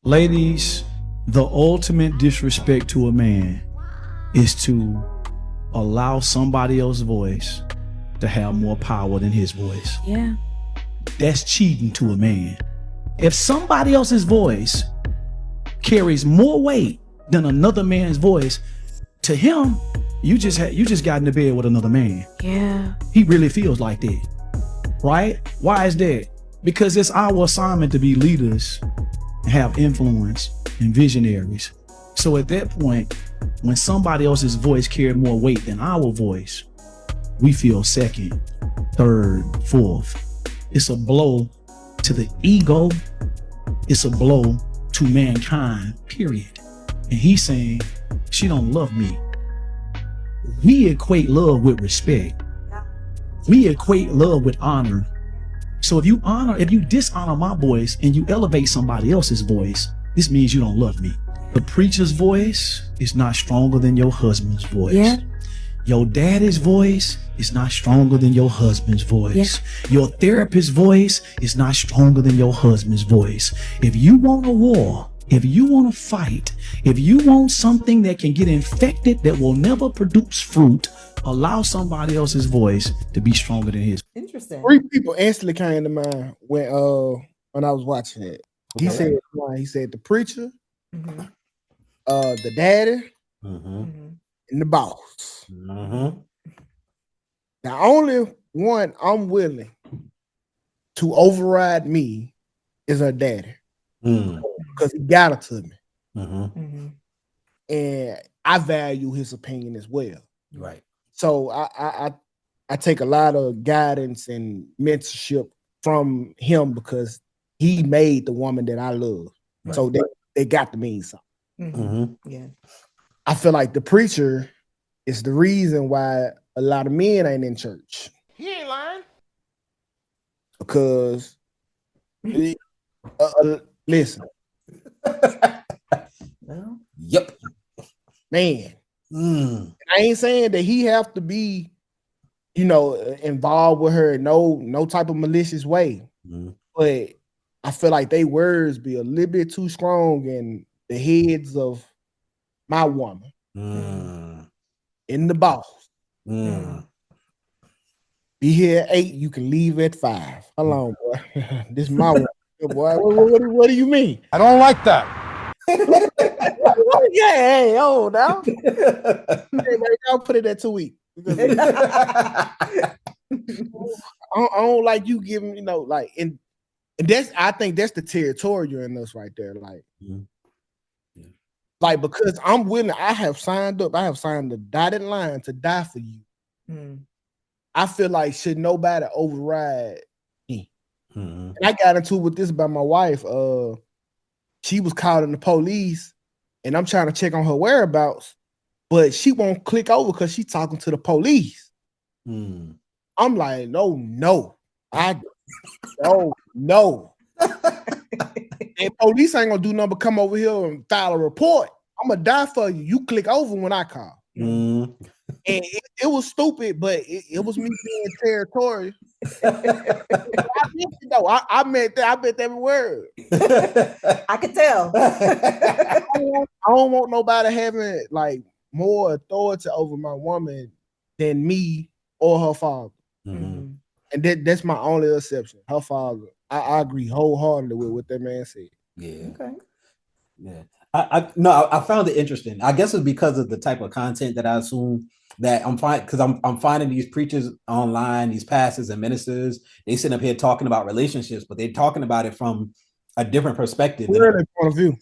Ladies, the ultimate disrespect to a man is to allow somebody else's voice to have more power than his voice. Yeah. That's cheating to a man. If somebody else's voice carries more weight than another man's voice, to him, you just got into bed with another man. Yeah. He really feels like that, right? Why is that? Because it's our assignment to be leaders, have influence, and visionaries. So at that point, when somebody else's voice carries more weight than our voice, we feel second, third, fourth. It's a blow to the ego. It's a blow to mankind, period. And he's saying, she don't love me. We equate love with respect. We equate love with honor. So if you dishonor my voice and you elevate somebody else's voice, this means you don't love me. The preacher's voice is not stronger than your husband's voice. Yeah. Your daddy's voice is not stronger than your husband's voice. Yeah. Your therapist's voice is not stronger than your husband's voice. If you want a war, if you want to fight, if you want something that can get infected that will never produce fruit, allow somebody else's voice to be stronger than his. Interesting. 3 people instantly came to mind when I was watching it. He said the preacher, the daddy, and the boss. The only one I'm willing to override me is her daddy. Because he got it to me. And I value his opinion as well. Right. So I take a lot of guidance and mentorship from him because he made the woman that I love. Right. So they got to mean something. Yeah. I feel like the preacher is the reason why a lot of men ain't in church. He ain't lying. Because listen. Well, yep. Man. I ain't saying that he have to be, involved with her no type of malicious way. But I feel like they words be a little bit too strong in the heads of my woman. In the boss. Be here at 8, you can leave at 5. How long, boy? This is my woman, boy. What do you mean? I don't like that. Yeah, hey, now. I'll put it at 2 weeks. I don't like you giving, and that's, I think that's the territorial in us right there. Like, because I'm willing, I have signed the dotted line to die for you. I feel like should nobody override me. And I got into it with this about my wife. She was calling the police and I'm trying to check on her whereabouts, but she won't click over because she's talking to the police. I'm like, no. And police ain't gonna do nothing but come over here and file a report. I'm gonna die for you. You click over when I call. And it was stupid, but it was me being territorial. I meant that. I meant every word. I could tell. I don't want nobody having like more authority over my woman than me or her father. And that's my only exception. Her father. I agree wholeheartedly with what that man said. Yeah. Okay. Yeah. I found it interesting. I guess it's because of the type of content that I assume that I'm finding these preachers online, these pastors and ministers, they sit up here talking about relationships, but they're talking about it from a different perspective. Point of view.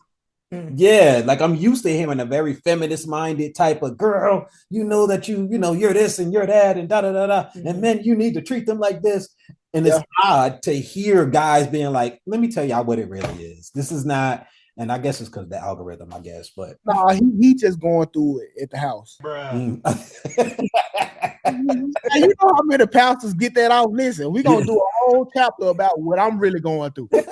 Yeah, like I'm used to hearing a very feminist minded type of girl, that you're this and you're that and da da da da. And men, you need to treat them like this. And it's odd to hear guys being like, let me tell y'all what it really is. This is not. And I guess it's because of the algorithm, I guess. But no, he just going through it at the house. Bruh. You know how many pastors get that out? Listen, we're going to do a whole chapter about what I'm really going through. You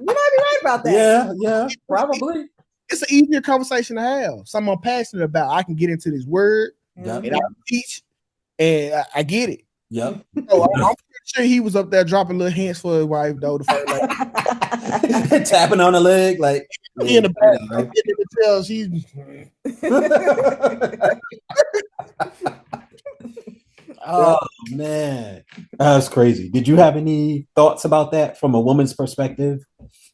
might be right about that. Yeah, probably. It's an easier conversation to have. Something I'm passionate about. I can get into this word and I can teach, and I get it. Yep. So I'm pretty sure he was up there dropping little hints for his wife, though. The first Tapping on the leg, like in the back, in the tail, she's. Oh man, that's crazy. Did you have any thoughts about that from a woman's perspective?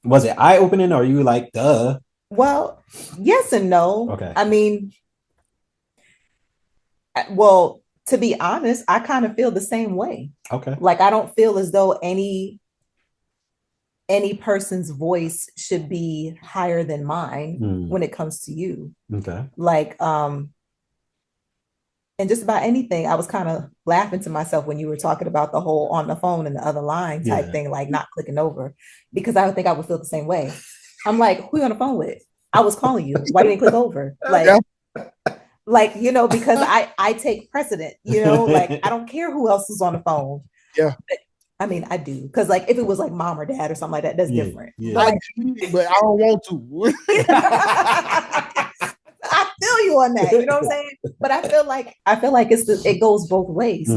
Was it eye opening, or are you like, duh? Well, yes and no. Okay. I mean, well, to be honest, I kind of feel the same way. Okay. Like, I don't feel as though any person's voice should be higher than mine when it comes to you. Okay. Like, and just about anything, I was kind of laughing to myself when you were talking about the whole on the phone and the other line type thing, like not clicking over, because I would think I would feel the same way. I'm like, who you on the phone with? I was calling you. Why didn't you click over? Like, you know, because I take precedent, you know, like I don't care who else is on the phone. Yeah. But, I mean, I do, because like if it was like mom or dad or something like that, that's different. Yeah. But I don't want to. I feel you on that. You know what I'm saying? But I feel like it goes both ways.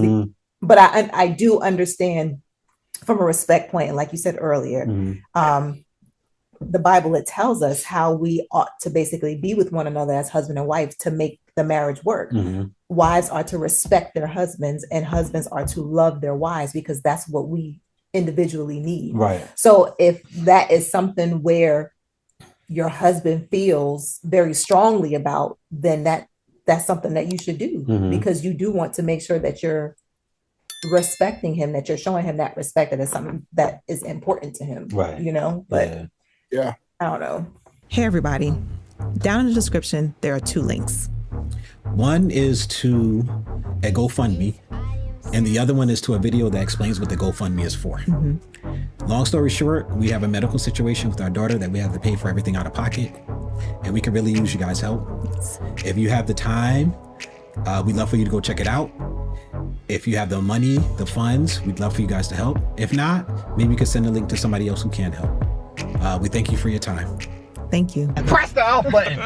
But I do understand from a respect point, and like you said earlier, the Bible, it tells us how we ought to basically be with one another as husband and wife to make the marriage work. Wives are to respect their husbands, and husbands are to love their wives, because that's what we individually need. Right. So if that is something where your husband feels very strongly about, then that's something that you should do, because you do want to make sure that you're respecting him, that you're showing him that respect, that is something that is important to him. Right. You know, but yeah, I don't know. Hey, everybody. Down in the description, there are 2 links. One is to a GoFundMe, and the other one is to a video that explains what the GoFundMe is for. Long story short, we have a medical situation with our daughter that we have to pay for everything out of pocket, and we could really use you guys' help. If you have the time, we'd love for you to go check it out. If you have the money, the funds, we'd love for you guys to help. If not, maybe you could send a link to somebody else who can help. We thank you for your time. Thank you. Press the off button.